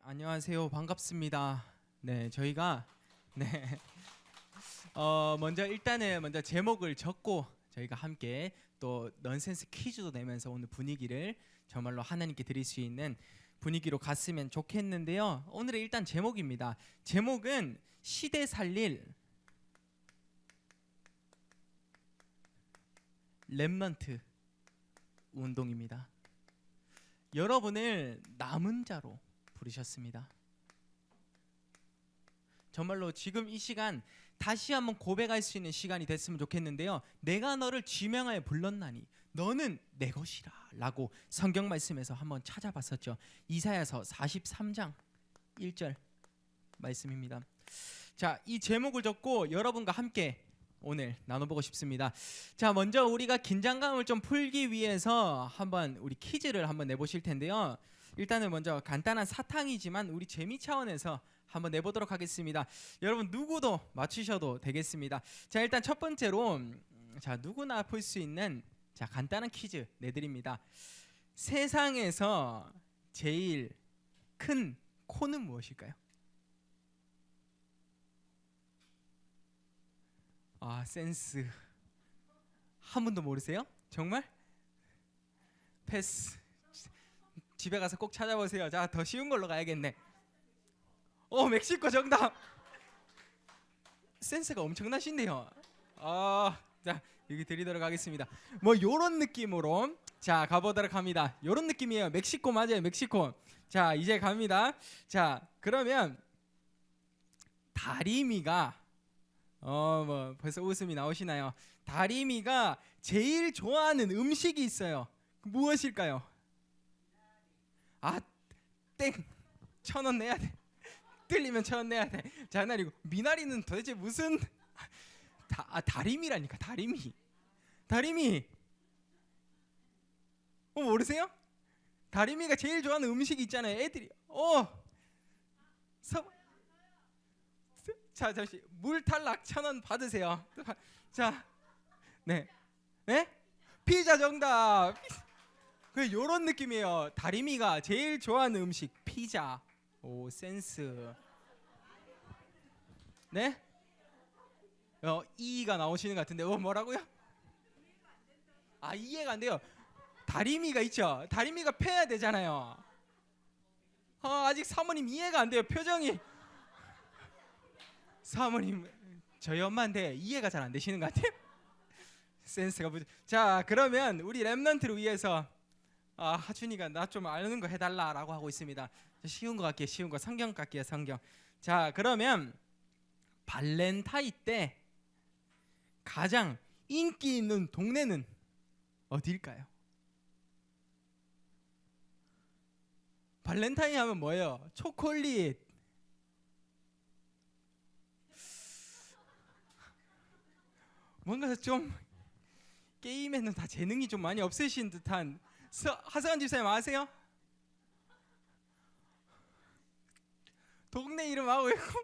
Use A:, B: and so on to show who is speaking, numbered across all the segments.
A: 안녕하세요. 반갑습니다. 네, 저희가 네, 먼저 제목을 적고 저희가 함께 또 넌센스 퀴즈도 내면서 오늘 분위기를 정말로 하나님께 드릴 수 있는 분위기로 갔으면 좋겠는데요. 오늘의 일단 제목입니다. 제목은 시대 살릴 렘넌트 운동입니다. 여러분을 남은 자로 부르셨습니다. 정말로 지금 이 시간 다시 한번 고백할 수 있는 시간이 됐으면 좋겠는데요. 내가 너를 지명하여 불렀나니 너는 내 것이라 라고 성경 말씀에서 한번 찾아봤었죠. 이사야서 43장 1절 말씀입니다. 자, 이 제목을 적고 여러분과 함께 오늘 나눠보고 싶습니다. 자, 먼저 우리가 긴장감을 좀 풀기 위해서 한번 우리 퀴즈를 한번 내보실 텐데요. 일단은 먼저 간단한 사탕이지만 우리 재미 차원에서 한번 내보도록 하겠습니다. 여러분 누구도 맞추셔도 되겠습니다. 자, 일단 첫 번째로 자, 누구나 풀 수 있는 자, 간단한 퀴즈 내드립니다. 세상에서 제일 큰 코는 무엇일까요? 아, 센스. 한 분도 모르세요? 정말? 패스. 집에 가서 꼭 찾아보세요. 자, 더 쉬운 걸로 가야겠네. 멕시코 정답. 센스가 엄청나신데요. 자, 여기 드리도록 하겠습니다. 뭐 요런 느낌으로 자, 가보도록 합니다. 요런 느낌이에요. 멕시코 맞아요. 멕시코. 자, 이제 갑니다. 자, 그러면 다리미가 뭐 벌써 웃음이 나오시나요? 다리미가 제일 좋아하는 음식이 있어요. 무엇일까요? 아, 땡. 1,000원 내야 돼. 틀리면 1,000원 내야 돼. 장난이고. 미나리는 도대체 무슨 다리미라니까. 다리미. 모르세요? 다리미가 제일 좋아하는 음식이 있잖아요. 애들이 자, 잠시 물 탈락 1,000원 받으세요. 자, 네, 피자 정답. 요런 느낌이에요. 다리미가 제일 좋아하는 음식 피자. 오, 센스. 네? 이가 나오시는 것 같은데 뭐라고요? 아, 이해가 안 돼요. 다리미가 있죠. 다리미가 패야 되잖아요. 아직 사모님 이해가 안 돼요. 표정이. 사모님 저희 엄마인데 이해가 잘 안 되시는 것 같아요. 센스가 자, 그러면 우리 랩런트를 위해서 하준이가 나 좀 아는 거 해달라라고 하고 있습니다. 쉬운 거 갈게요. 쉬운 거 성경 갈게요. 성경. 자, 그러면 발렌타인 때 가장 인기 있는 동네는 어디일까요? 발렌타인 하면 뭐예요? 초콜릿. 뭔가 좀 게임에는 다 재능이 좀 많이 없으신 듯한 하성환 집사님 아세요? 동네 이름 하고 있고.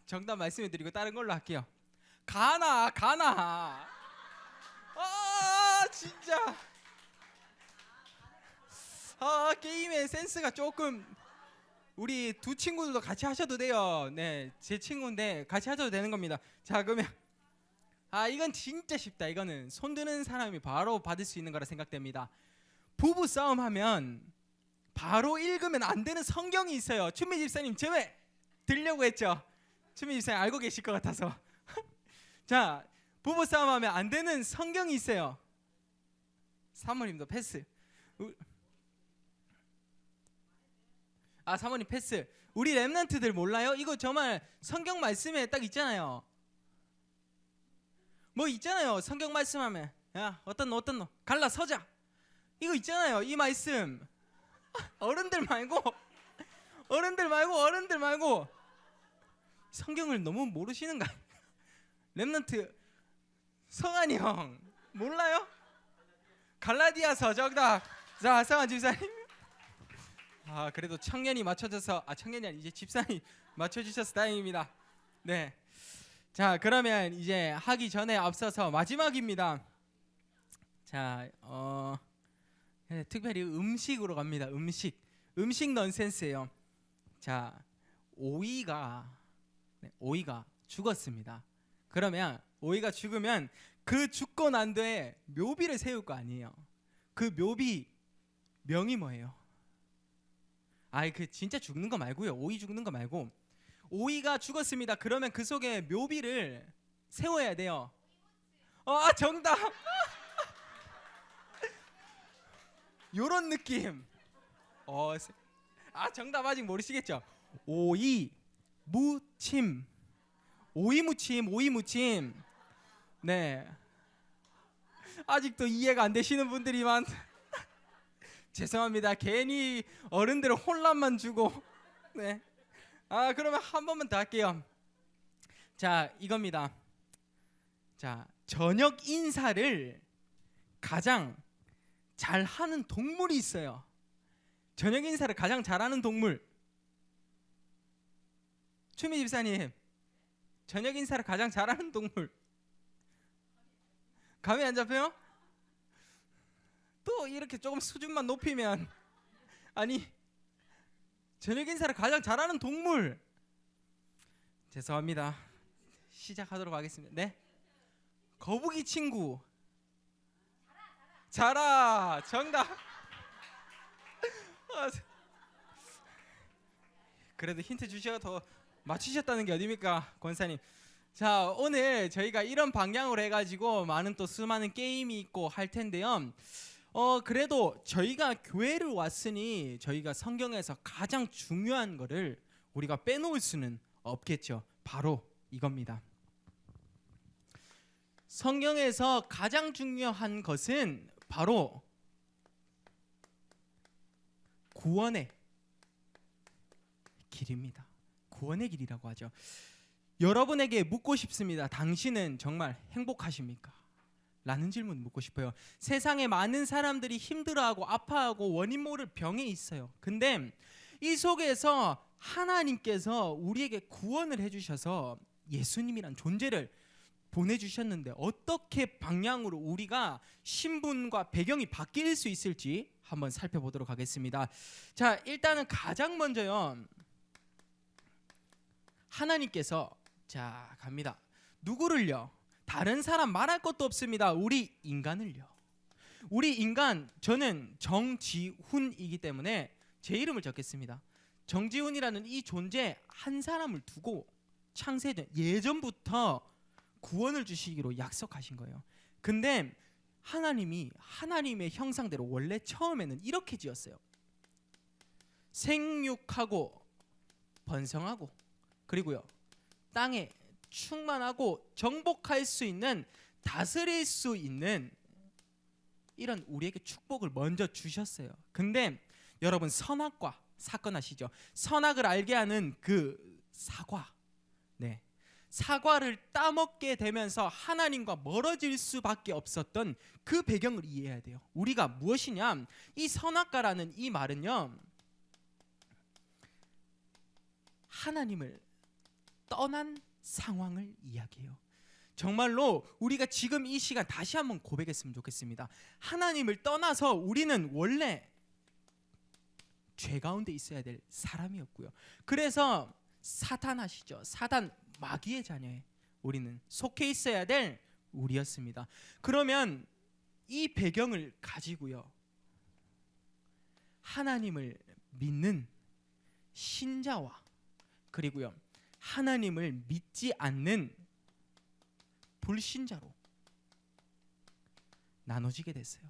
A: 정답 말씀해드리고 다른 걸로 할게요. 가나. 진짜. 게임의 센스가 조금. 우리 두 친구들도 같이 하셔도 돼요. 네, 제 친구인데 같이 하셔도 되는 겁니다. 자, 그러면 이건 진짜 쉽다. 이거는 손 드는 사람이 바로 받을 수 있는 거라 생각됩니다. 부부 싸움 하면 바로 읽으면 안 되는 성경이 있어요. 춘미 집사님 제외 들려고 했죠. 춘미 집사님 알고 계실 것 같아서. 자, 부부 싸움 하면 안 되는 성경이 있어요. 사모님도 패스. 사모님 패스. 우리 랩런트들 몰라요? 이거 정말 성경 말씀에 딱 있잖아요. 뭐 있잖아요. 성경 말씀하면 야, 어떤 너 갈라 서자. 이거 있잖아요. 이 말씀. 어른들 말고 성경을 너무 모르시는가? 랩런트 성환이 형 몰라요? 갈라디아서 정답. 자, 성환 집사님. 그래도 청년이 맞춰줘서 청년이 아니 이제 집사님 맞춰주셔서 다행입니다. 네. 자, 그러면 이제 하기 전에 앞서서 마지막입니다. 자, 특별히 음식으로 갑니다. 음식 넌센스예요. 자, 오이가 죽었습니다. 그러면 오이가 죽으면 그 죽고 난 뒤에 묘비를 세울 거 아니에요. 그 묘비 명이 뭐예요? 그 진짜 죽는 거 말고요. 오이 죽는 거 말고 오이가 죽었습니다. 그러면 그 속에 묘비를 세워야 돼요. 정답. 요런 느낌. 정답 아직 모르시겠죠? 오이 무침. 오이 무침. 네. 아직도 이해가 안 되시는 분들이만 죄송합니다. 괜히 어른들은 혼란만 주고. 네. 그러면 한 번만 더 할게요. 자, 이겁니다. 자, 저녁 인사를 가장 잘하는 동물이 있어요. 저녁 인사를 가장 잘하는 동물. 추미 집사님, 저녁 인사를 가장 잘하는 동물. 감이 안 잡혀요? 또 이렇게 조금 수준만 높이면 저녁 인사를 가장 잘하는 동물. 죄송합니다. 시작하도록 하겠습니다. 네? 거북이 친구. 자라. 정답. 그래도 힌트 주셔서 더 맞추셨다는 게 어딥니까, 권사님. 자, 오늘 저희가 이런 방향으로 해가지고 많은 또 수많은 게임이 있고 할 텐데요. 그래도 저희가 교회를 왔으니 저희가 성경에서 가장 중요한 거를 우리가 빼놓을 수는 없겠죠. 바로 이겁니다. 성경에서 가장 중요한 것은 바로 구원의 길입니다. 구원의 길이라고 하죠. 여러분에게 묻고 싶습니다. 당신은 정말 행복하십니까? 라는 질문 묻고 싶어요. 세상에 많은 사람들이 힘들어하고 아파하고 원인 모를 병에 있어요. 근데 이 속에서 하나님께서 우리에게 구원을 해주셔서 예수님이란 존재를 보내주셨는데 어떻게 방향으로 우리가 신분과 배경이 바뀔 수 있을지 한번 살펴보도록 하겠습니다. 자, 일단은 가장 먼저요, 하나님께서 갑니다. 누구를요? 다른 사람 말할 것도 없습니다. 우리 인간을요. 우리 인간, 저는 정지훈이기 때문에 제 이름을 적겠습니다. 정지훈이라는 이 존재 한 사람을 두고 창세전 예전부터 구원을 주시기로 약속하신 거예요. 근데 하나님이 하나님의 형상대로 원래 처음에는 이렇게 지었어요. 생육하고 번성하고 그리고요 땅에 충만하고 정복할 수 있는, 다스릴 수 있는 이런 우리에게 축복을 먼저 주셨어요. 근데 여러분, 선악과 사건 아시죠? 선악을 알게 하는 그 사과, 사과를 따먹게 되면서 하나님과 멀어질 수밖에 없었던 그 배경을 이해해야 돼요. 우리가 무엇이냐? 이 선악과라는 이 말은요, 하나님을 떠난 상황을 이야기해요. 정말로 우리가 지금 이 시간 다시 한번 고백했으면 좋겠습니다. 하나님을 떠나서 우리는 원래 죄 가운데 있어야 될 사람이었고요. 그래서 사탄 아시죠? 사단, 마귀의 자녀에 우리는 속해 있어야 될 우리였습니다. 그러면 이 배경을 가지고요, 하나님을 믿는 신자와 그리고요 하나님을 믿지 않는 불신자로 나눠지게 됐어요.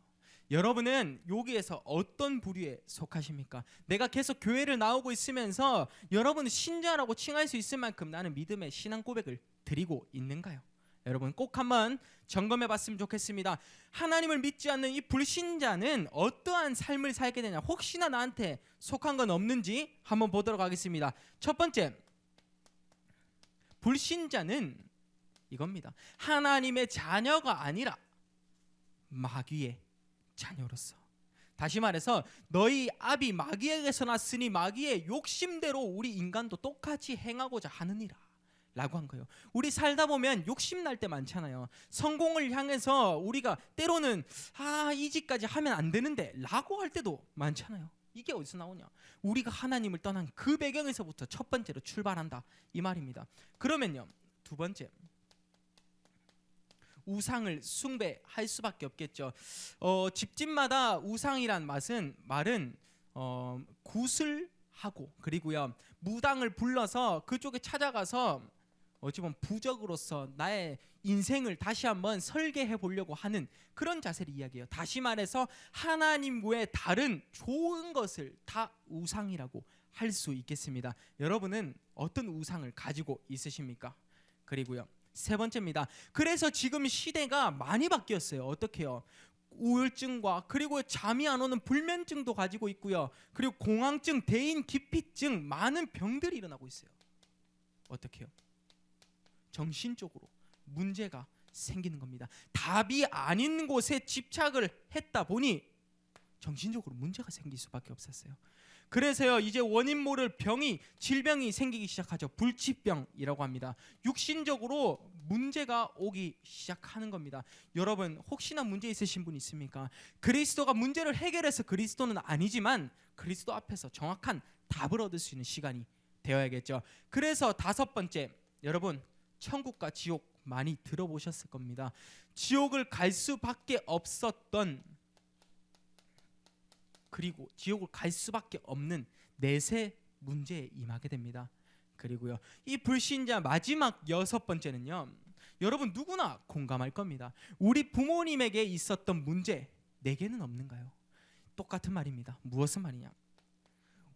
A: 여러분은 여기에서 어떤 부류에 속하십니까? 내가 계속 교회를 나오고 있으면서 여러분은 신자라고 칭할 수 있을 만큼 나는 믿음의 신앙 고백을 드리고 있는가요? 여러분 꼭 한번 점검해 봤으면 좋겠습니다. 하나님을 믿지 않는 이 불신자는 어떠한 삶을 살게 되냐? 혹시나 나한테 속한 건 없는지 한번 보도록 하겠습니다. 첫 번째, 불신자는 이겁니다. 하나님의 자녀가 아니라 마귀의 자녀로서. 다시 말해서 너희 아비 마귀에게서 났으니 마귀의 욕심대로 우리 인간도 똑같이 행하고자 하느니라 라고 한 거예요. 우리 살다 보면 욕심 날 때 많잖아요. 성공을 향해서 우리가 때로는 이 짓까지 하면 안 되는데 라고 할 때도 많잖아요. 이게 어디서 나오냐? 우리가 하나님을 떠난 그 배경에서부터 첫 번째로 출발한다 이 말입니다. 그러면요, 두 번째, 우상을 숭배할 수밖에 없겠죠. 집집마다 우상이란 말은 굿을 하고, 그리고요 무당을 불러서 그쪽에 찾아가서 어찌 보면 부적으로서 나의 인생을 다시 한번 설계해 보려고 하는 그런 자세를 이야기해요. 다시 말해서 하나님 외에 다른 좋은 것을 다 우상이라고 할 수 있겠습니다. 여러분은 어떤 우상을 가지고 있으십니까? 그리고요, 세 번째입니다. 그래서 지금 시대가 많이 바뀌었어요. 어떻게요? 우울증과 그리고 잠이 안 오는 불면증도 가지고 있고요. 그리고 공황증, 대인 기피증, 많은 병들이 일어나고 있어요. 어떻게요? 정신적으로 문제가 생기는 겁니다. 답이 아닌 곳에 집착을 했다 보니 정신적으로 문제가 생길 수밖에 없었어요. 그래서요, 이제 원인 모를 질병이 생기기 시작하죠. 불치병이라고 합니다. 육신적으로 문제가 오기 시작하는 겁니다. 여러분, 혹시나 문제 있으신 분 있습니까? 그리스도가 문제를 해결해서 그리스도는 아니지만 그리스도 앞에서 정확한 답을 얻을 수 있는 시간이 되어야겠죠. 그래서 다섯 번째, 여러분, 천국과 지옥 많이 들어보셨을 겁니다. 지옥을 갈 수밖에 없었던, 그리고 지옥을 갈 수밖에 없는 내세 문제에 임하게 됩니다. 그리고요, 이 불신자 마지막 여섯 번째는요, 여러분 누구나 공감할 겁니다. 우리 부모님에게 있었던 문제 내게는 없는가요? 똑같은 말입니다. 무엇은 말이냐?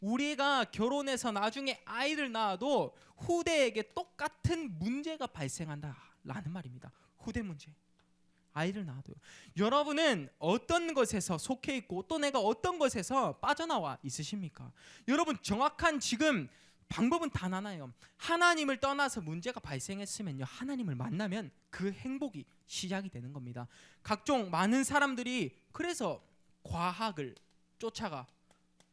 A: 우리가 결혼해서 나중에 아이를 낳아도 후대에게 똑같은 문제가 발생한다라는 말입니다. 후대 문제. 아이를 낳아도요. 여러분은 어떤 것에서 속해 있고 또 내가 어떤 것에서 빠져나와 있으십니까? 여러분, 정확한 지금 방법은 단 하나예요. 하나님을 떠나서 문제가 발생했으면요, 하나님을 만나면 그 행복이 시작이 되는 겁니다. 각종 많은 사람들이 그래서 과학을 쫓아가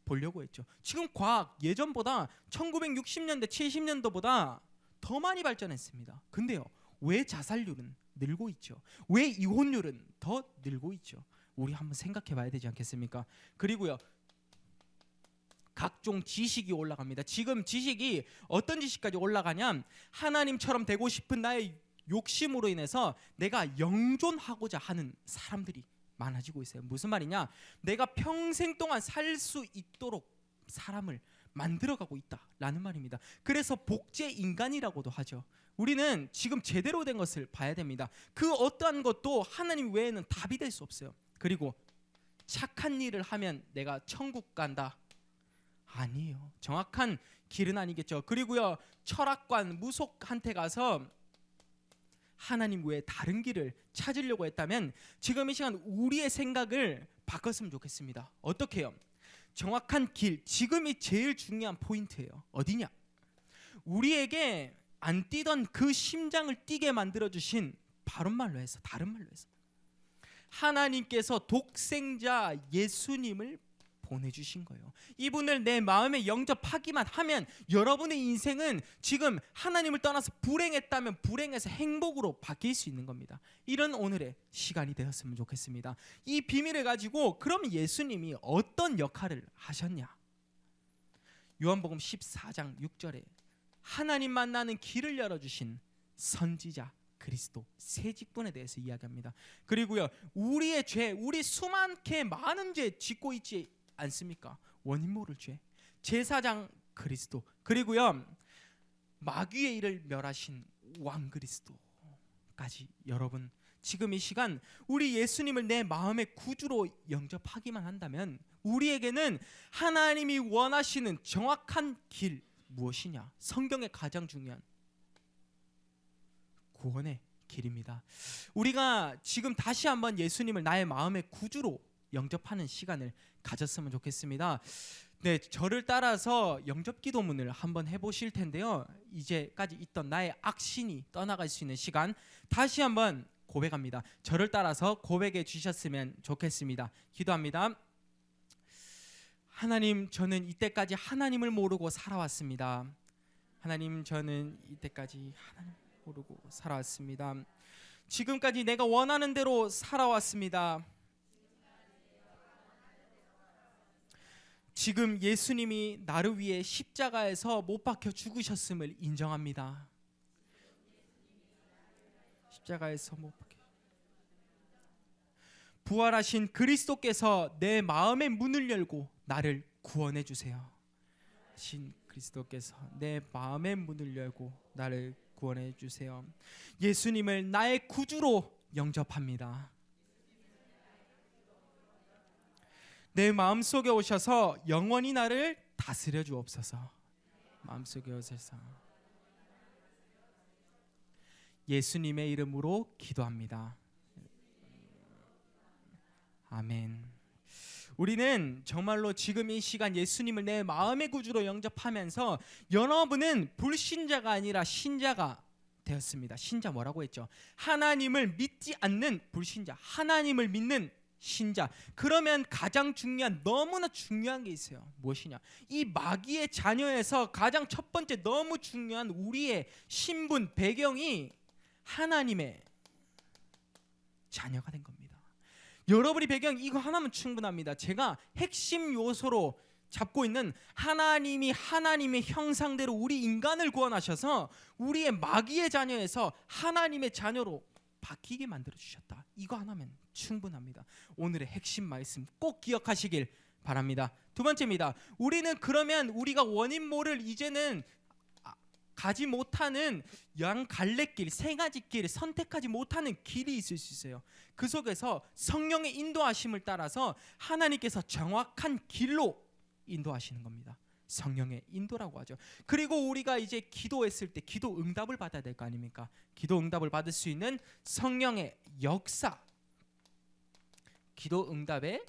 A: 보려고 했죠. 지금 과학 예전보다 1960년대 70년도보다 더 많이 발전했습니다. 근데요, 왜 자살률은 늘고 있죠? 왜 이혼율은 더 늘고 있죠? 우리 한번 생각해 봐야 되지 않겠습니까? 그리고요, 각종 지식이 올라갑니다. 지금 지식이 어떤 지식까지 올라가냐면 하나님처럼 되고 싶은 나의 욕심으로 인해서 내가 영존하고자 하는 사람들이 많아지고 있어요. 무슨 말이냐? 내가 평생 동안 살 수 있도록 사람을 만들어가고 있다라는 말입니다. 그래서 복제 인간이라고도 하죠. 우리는 지금 제대로 된 것을 봐야 됩니다. 그 어떠한 것도 하나님 외에는 답이 될 수 없어요. 그리고 착한 일을 하면 내가 천국 간다? 아니에요. 정확한 길은 아니겠죠. 그리고요, 철학관, 무속한테 가서 하나님 외에 다른 길을 찾으려고 했다면 지금 이 시간 우리의 생각을 바꿨으면 좋겠습니다. 어떻게 해요? 정확한 길, 지금이 제일 중요한 포인트예요. 어디냐? 우리에게 안 뛰던 그 심장을 뛰게 만들어주신 바른 말로 해서, 다른 말로 해서 하나님께서 독생자 예수님을 보내주신 거예요. 이분을 내 마음에 영접하기만 하면 여러분의 인생은 지금 하나님을 떠나서 불행했다면 불행에서 행복으로 바뀔 수 있는 겁니다. 이런 오늘의 시간이 되었으면 좋겠습니다. 이 비밀을 가지고 그럼 예수님이 어떤 역할을 하셨냐? 요한복음 14장 6절에 하나님 만나는 길을 열어주신 선지자 그리스도 세 직분에 대해서 이야기합니다. 그리고요, 우리의 죄, 우리 수많게 많은 죄 짓고 있지 않습니까? 원인 모를 죄, 제사장 그리스도, 그리고요 마귀의 일을 멸하신 왕 그리스도까지. 여러분, 지금 이 시간 우리 예수님을 내 마음의 구주로 영접하기만 한다면 우리에게는 하나님이 원하시는 정확한 길 무엇이냐? 성경의 가장 중요한 구원의 길입니다. 우리가 지금 다시 한번 예수님을 나의 마음의 구주로 영접하는 시간을 가졌으면 좋겠습니다. 네, 저를 따라서 영접 기도문을 한번 해보실 텐데요. 이제까지 있던 나의 악신이 떠나갈 수 있는 시간 다시 한번 고백합니다. 저를 따라서 고백해 주셨으면 좋겠습니다. 기도합니다. 하나님, 저는 이때까지 하나님을 모르고 살아왔습니다. 하나님, 저는 이때까지 하나님을 모르고 살아왔습니다. 지금까지 내가 원하는 대로 살아왔습니다. 지금 예수님이 나를 위해 십자가에서 못 박혀 죽으셨음을 인정합니다. 십자가에서 못 박혀. 부활하신 그리스도께서 내 마음의 문을 열고 나를 구원해 주세요. 신 그리스도께서 내 마음의 문을 열고 나를 구원해 주세요. 예수님을 나의 구주로 영접합니다. 내 마음속에 오셔서 영원히 나를 다스려 주옵소서. 마음속에 오셔서 예수님의 이름으로 기도합니다. 아멘. 우리는 정말로 지금 이 시간 예수님을 내 마음의 구주로 영접하면서 여러분은 불신자가 아니라 신자가 되었습니다. 신자 뭐라고 했죠? 하나님을 믿지 않는 불신자, 하나님을 믿는 신자. 그러면 가장 중요한, 너무나 중요한 게 있어요. 무엇이냐? 이 마귀의 자녀에서 가장 첫 번째 너무 중요한 우리의 신분, 배경이 하나님의 자녀가 된 겁니다. 여러분이 배경 이거 하나면 충분합니다. 제가 핵심 요소로 잡고 있는 하나님이 하나님의 형상대로 우리 인간을 구원하셔서 우리의 마귀의 자녀에서 하나님의 자녀로 바뀌게 만들어 주셨다. 이거 하나면 충분합니다. 오늘의 핵심 말씀 꼭 기억하시길 바랍니다. 두 번째입니다. 우리는 그러면 우리가 원인 모를 이제는 가지 못하는 양 갈래길, 세 가지 길 선택하지 못하는 길이 있을 수 있어요. 그 속에서 성령의 인도하심을 따라서 하나님께서 정확한 길로 인도하시는 겁니다. 성령의 인도라고 하죠. 그리고 우리가 이제 기도했을 때 기도 응답을 받아야 될 거 아닙니까? 기도 응답을 받을 수 있는 성령의 역사, 기도 응답의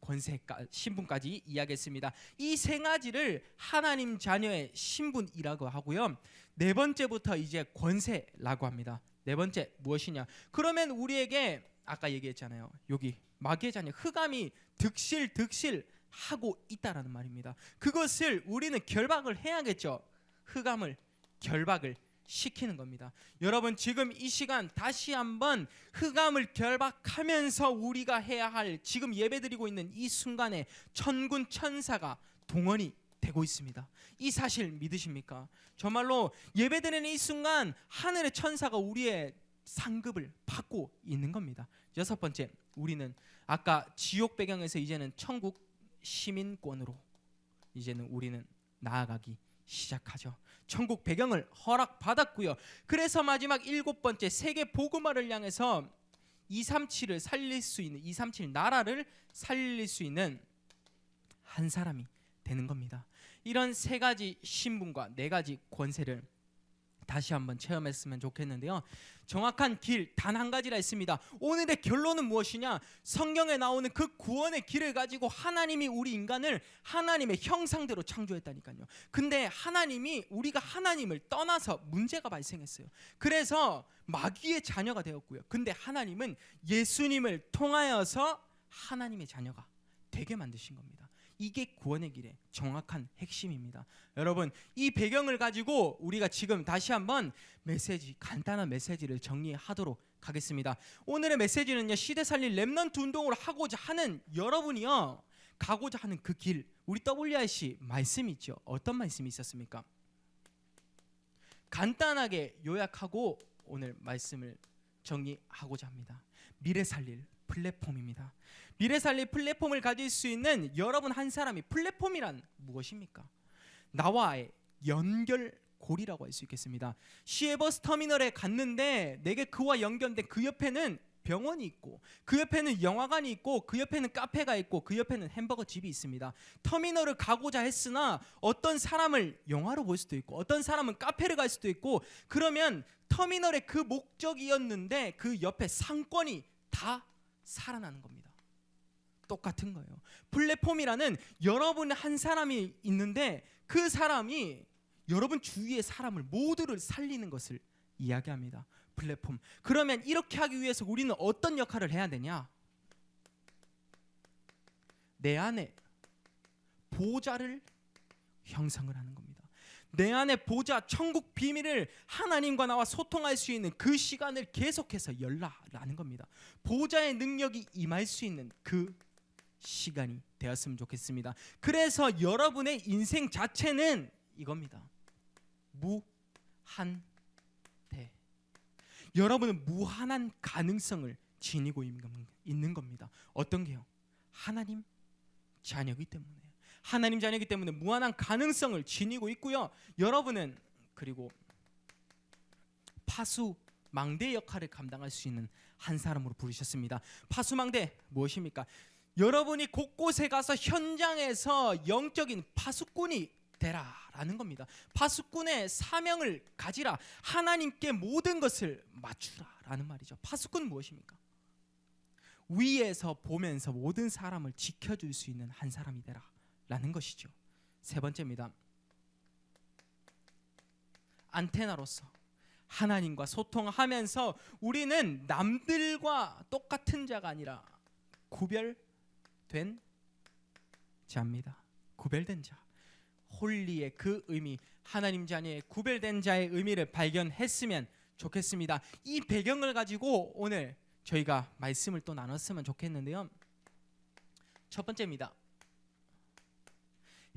A: 권세가 신분까지 이야기했습니다. 이 세 가지를 하나님 자녀의 신분이라고 하고요. 네 번째부터 이제 권세라고 합니다. 네 번째 무엇이냐? 그러면 우리에게 아까 얘기했잖아요. 여기 마귀의 자녀 흑암이 득실 하고 있다라는 말입니다. 그것을 우리는 결박을 해야겠죠. 흑암을 결박을 시키는 겁니다. 여러분 지금 이 시간 다시 한번 흑암을 결박하면서 우리가 해야 할, 지금 예배드리고 있는 이 순간에 천군 천사가 동원이 되고 있습니다. 이 사실 믿으십니까? 정말로 예배드리는 이 순간 하늘의 천사가 우리의 상급을 받고 있는 겁니다. 여섯 번째, 우리는 아까 지옥 배경에서 이제는 천국 시민권으로 이제는 우리는 나아가기 시작하죠. 천국 배경을 허락받았고요. 그래서 마지막 일곱 번째, 세계 복음화를 향해서 237을 살릴 수 있는, 237 나라를 살릴 수 있는 한 사람이 되는 겁니다. 이런 세 가지 신분과 네 가지 권세를 다시 한번 체험했으면 좋겠는데요. 정확한 길 단 한 가지라 했습니다. 오늘의 결론은 무엇이냐? 성경에 나오는 그 구원의 길을 가지고 하나님이 우리 인간을 하나님의 형상대로 창조했다니까요. 근데 하나님이, 우리가 하나님을 떠나서 문제가 발생했어요. 그래서 마귀의 자녀가 되었고요. 근데 하나님은 예수님을 통하여서 하나님의 자녀가 되게 만드신 겁니다. 이게 구원의 길의 정확한 핵심입니다. 여러분, 이 배경을 가지고 우리가 지금 다시 한번 메시지, 간단한 메시지를 정리하도록 하겠습니다. 오늘의 메시지는요, 시대 살릴 렘넌트 운동을 하고자 하는 여러분이요, 가고자 하는 그 길, 우리 WRC 말씀이 있죠. 어떤 말씀이 있었습니까? 간단하게 요약하고 오늘 말씀을 정리하고자 합니다. 미래 살릴 플랫폼입니다. 미래 살릴 플랫폼을 가질 수 있는 여러분 한 사람이, 플랫폼이란 무엇입니까? 나와의 연결고리라고 할 수 있겠습니다. 시외버스 터미널에 갔는데 내게 그와 연결된 그 옆에는 병원이 있고, 그 옆에는 영화관이 있고, 그 옆에는 카페가 있고, 그 옆에는 햄버거 집이 있습니다. 터미널을 가고자 했으나 어떤 사람을 영화로 볼 수도 있고, 어떤 사람은 카페를 갈 수도 있고, 그러면 터미널의 그 목적이었는데 그 옆에 상권이 다 살아나는 겁니다. 똑같은 거예요. 플랫폼이라는 여러분 한 사람이 있는데 그 사람이 여러분 주위의 사람을 모두를 살리는 것을 이야기합니다. 플랫폼. 그러면 이렇게 하기 위해서 우리는 어떤 역할을 해야 되냐? 내 안에 보좌를 형성을 하는 겁니다. 내 안에 보좌, 천국 비밀을 하나님과 나와 소통할 수 있는 그 시간을 계속해서 열라라는 겁니다. 보좌의 능력이 임할 수 있는 그 시간이 되었으면 좋겠습니다. 그래서 여러분의 인생 자체는 이겁니다. 무한대. 여러분은 무한한 가능성을 지니고 있는 겁니다. 어떤 게요? 하나님 자녀이기 때문에. 하나님 자녀이기 때문에 무한한 가능성을 지니고 있고요. 여러분은 그리고 파수망대 역할을 감당할 수 있는 한 사람으로 부르셨습니다. 파수망대 무엇입니까? 여러분이 곳곳에 가서 현장에서 영적인 파수꾼이 되라라는 겁니다. 파수꾼의 사명을 가지라. 하나님께 모든 것을 맞추라라는 말이죠. 파수꾼 무엇입니까? 위에서 보면서 모든 사람을 지켜줄 수 있는 한 사람이 되라라는 것이죠. 세 번째입니다. 안테나로서 하나님과 소통하면서 우리는 남들과 똑같은 자가 아니라 구별된 자입니다. 구별된 자. 홀리의 그 의미, 하나님 자녀의 구별된 자의 의미를 발견했으면 좋겠습니다. 이 배경을 가지고 오늘 저희가 말씀을 또 나눴으면 좋겠는데요. 첫 번째입니다.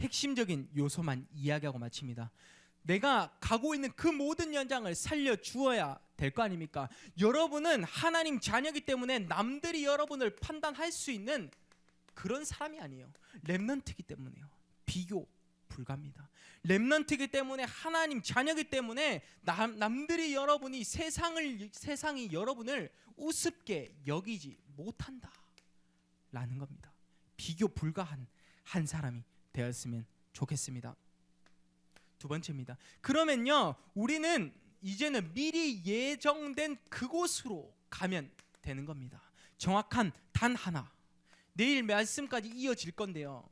A: 핵심적인 요소만 이야기하고 마칩니다. 내가 가고 있는 그 모든 연장을 살려주어야 될 거 아닙니까? 여러분은 하나님 자녀이기 때문에 남들이 여러분을 판단할 수 있는 그런 사람이 아니에요. 렘넌트이기 때문에요. 비교 불가합니다. 렘넌트이기 때문에 하나님 자녀이기 때문에 남들이 여러분이 세상이 여러분을 우습게 여기지 못한다 라는 겁니다. 비교 불가한 한 사람이 되었으면 좋겠습니다. 두 번째입니다. 그러면요, 우리는 이제는 미리 예정된 그곳으로 가면 되는 겁니다. 정확한 단 하나. 내일 말씀까지 이어질 건데요.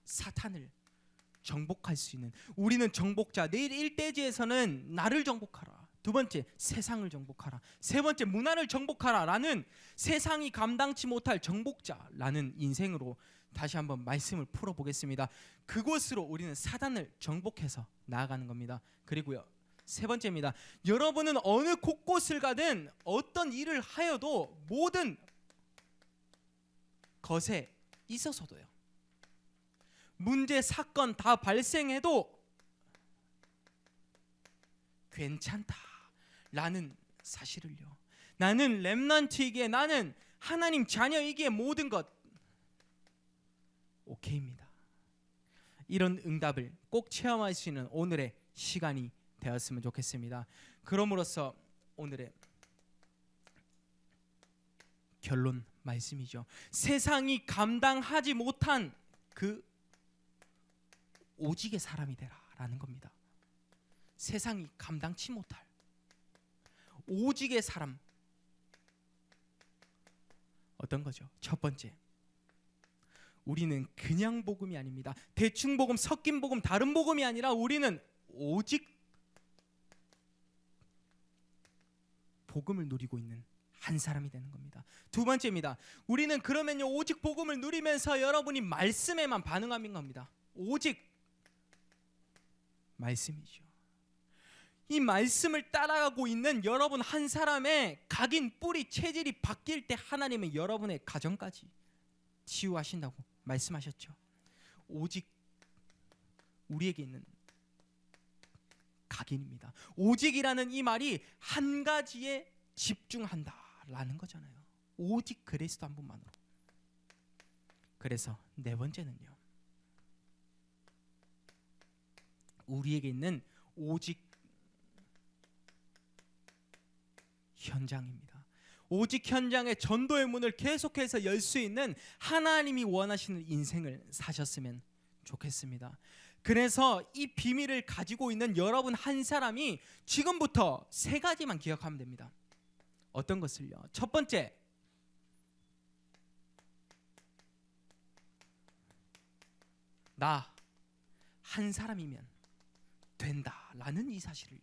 A: 사탄을 정복할 수 있는, 우리는 정복자. 내일 일대지에서는 나를 정복하라. 두 번째, 세상을 정복하라. 세 번째, 문화를 정복하라 라는 세상이 감당치 못할 정복자라는 인생으로 다시 한번 말씀을 풀어보겠습니다. 그곳으로 우리는 사단을 정복해서 나아가는 겁니다. 그리고요, 세 번째입니다. 여러분은 어느 곳곳을 가든 어떤 일을 하여도 모든 것에 있어서도요, 문제 사건 다 발생해도 괜찮다라는 사실을요, 나는 렘넌트이기에, 나는 하나님 자녀이기에 모든 것 오케이입니다. 이런 응답을 꼭 체험할 수 있는 오늘의 시간이 되었으면 좋겠습니다. 그럼으로써 오늘의 결론 말씀이죠. 세상이 감당하지 못한 그 오직의 사람이 되라라는 겁니다. 세상이 감당치 못할 오직의 사람. 어떤 거죠? 첫 번째, 우리는 그냥 복음이 아닙니다. 대충 복음, 섞인 복음, 다른 복음이 아니라 우리는 오직 복음을 누리고 있는 한 사람이 되는 겁니다. 두 번째입니다. 우리는 그러면요, 오직 복음을 누리면서 여러분이 말씀에만 반응하는 겁니다. 오직 말씀이죠. 이 말씀을 따라가고 있는 여러분 한 사람의 각인 뿌리 체질이 바뀔 때 하나님은 여러분의 가정까지 치유하신다고 말씀하셨죠. 오직 우리에게 있는 각인입니다. 오직이라는 이 말이 한 가지에 집중한다라는 거잖아요. 오직 그리스도 한 분만으로. 그래서 네 번째는요, 우리에게 있는 오직 현장입니다. 오직 현장의 전도의 문을 계속해서 열 수 있는 하나님이 원하시는 인생을 사셨으면 좋겠습니다. 그래서 이 비밀을 가지고 있는 여러분 한 사람이 지금부터 세 가지만 기억하면 됩니다. 어떤 것을요? 첫 번째, 나 한 사람이면 된다라는 이 사실을요.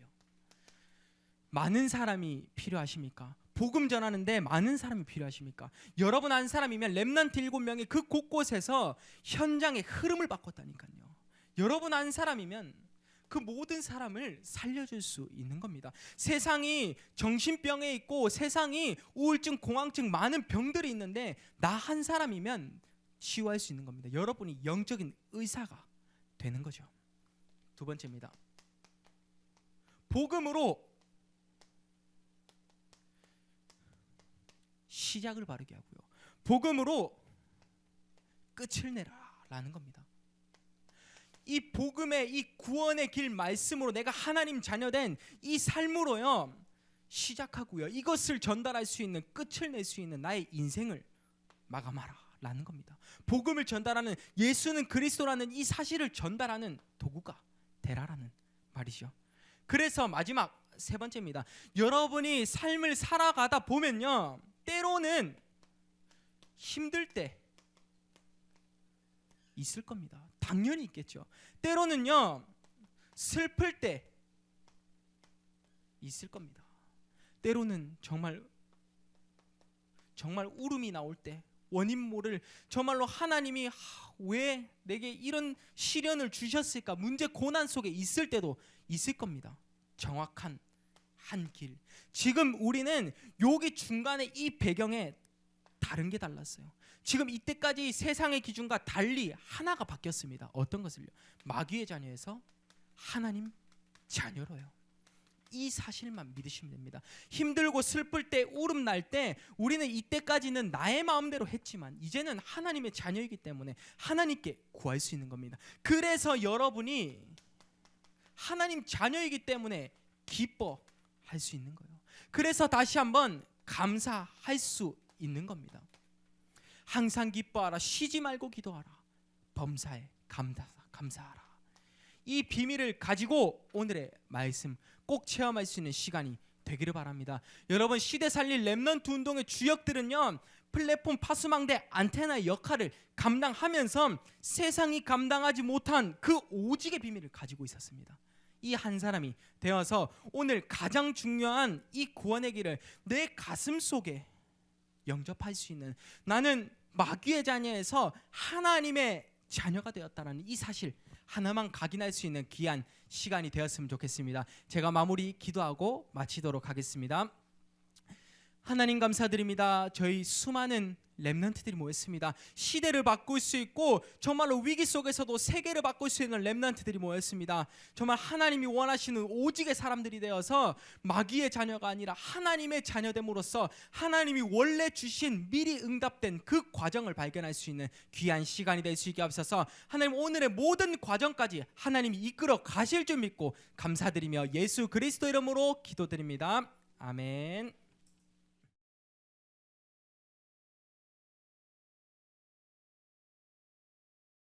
A: 많은 사람이 필요하십니까? 복음 전하는데 많은 사람이 필요하십니까? 여러분 한 사람이면 렘넌트 7명이 그 곳곳에서 현장의 흐름을 바꿨다니까요. 여러분 한 사람이면 그 모든 사람을 살려줄 수 있는 겁니다. 세상이 정신병에 있고 세상이 우울증, 공황증 많은 병들이 있는데 나 한 사람이면 치유할 수 있는 겁니다. 여러분이 영적인 의사가 되는 거죠. 두 번째입니다. 복음으로 시작을 바르게 하고요. 복음으로 끝을 내라라는 겁니다. 이 복음의 이 구원의 길 말씀으로 내가 하나님 자녀된 이 삶으로요 시작하고요. 이것을 전달할 수 있는, 끝을 낼 수 있는 나의 인생을 마감하라라는 겁니다. 복음을 전달하는, 예수는 그리스도라는 이 사실을 전달하는 도구가 되라라는 말이죠. 그래서 마지막 세 번째입니다. 여러분이 삶을 살아가다 보면요, 때로는 힘들 때 있을 겁니다. 당연히 있겠죠. 때로는요 슬플 때 있을 겁니다. 때로는 정말 울음이 나올 때, 원인 모를 정말로 하나님이 왜 내게 이런 시련을 주셨을까, 문제 고난 속에 있을 때도 있을 겁니다. 정확한 한 길. 지금 우리는 여기 중간에 이 배경에 다른 게 달랐어요. 지금 이때까지 세상의 기준과 달리 하나가 바뀌었습니다. 어떤 것을요? 마귀의 자녀에서 하나님 자녀로요. 이 사실만 믿으시면 됩니다. 힘들고 슬플 때, 울음 날 때 우리는 이때까지는 나의 마음대로 했지만 이제는 하나님의 자녀이기 때문에 하나님께 구할 수 있는 겁니다. 그래서 여러분이 하나님 자녀이기 때문에 기뻐할 수 있는 거예요. 그래서 다시 한번 감사할 수 있는 겁니다. 항상 기뻐하라, 쉬지 말고 기도하라, 범사에 감사하라. 이 비밀을 가지고 오늘의 말씀 꼭 체험할 수 있는 시간이 되기를 바랍니다. 여러분, 시대 살릴 렘넌트 운동의 주역들은요 플랫폼 파수망대 안테나의 역할을 감당하면서 세상이 감당하지 못한 그 오직의 비밀을 가지고 있었습니다. 이 한 사람이 되어서 오늘 가장 중요한 이 구원의 길을 내 가슴 속에 영접할 수 있는, 나는 마귀의 자녀에서 하나님의 자녀가 되었다는 이 사실 하나만 각인할 수 있는 귀한 시간이 되었으면 좋겠습니다. 제가 마무리 기도하고 마치도록 하겠습니다. 하나님 감사드립니다. 저희 수많은 렘넌트들이 모였습니다. 시대를 바꿀 수 있고 정말로 위기 속에서도 세계를 바꿀 수 있는 렘넌트들이 모였습니다. 정말 하나님이 원하시는 오직의 사람들이 되어서 마귀의 자녀가 아니라 하나님의 자녀됨으로써 하나님이 원래 주신 미리 응답된 그 과정을 발견할 수 있는 귀한 시간이 될 수 있게 하옵소서. 하나님, 오늘의 모든 과정까지 하나님이 이끌어 가실 줄 믿고 감사드리며 예수 그리스도 이름으로 기도드립니다. 아멘.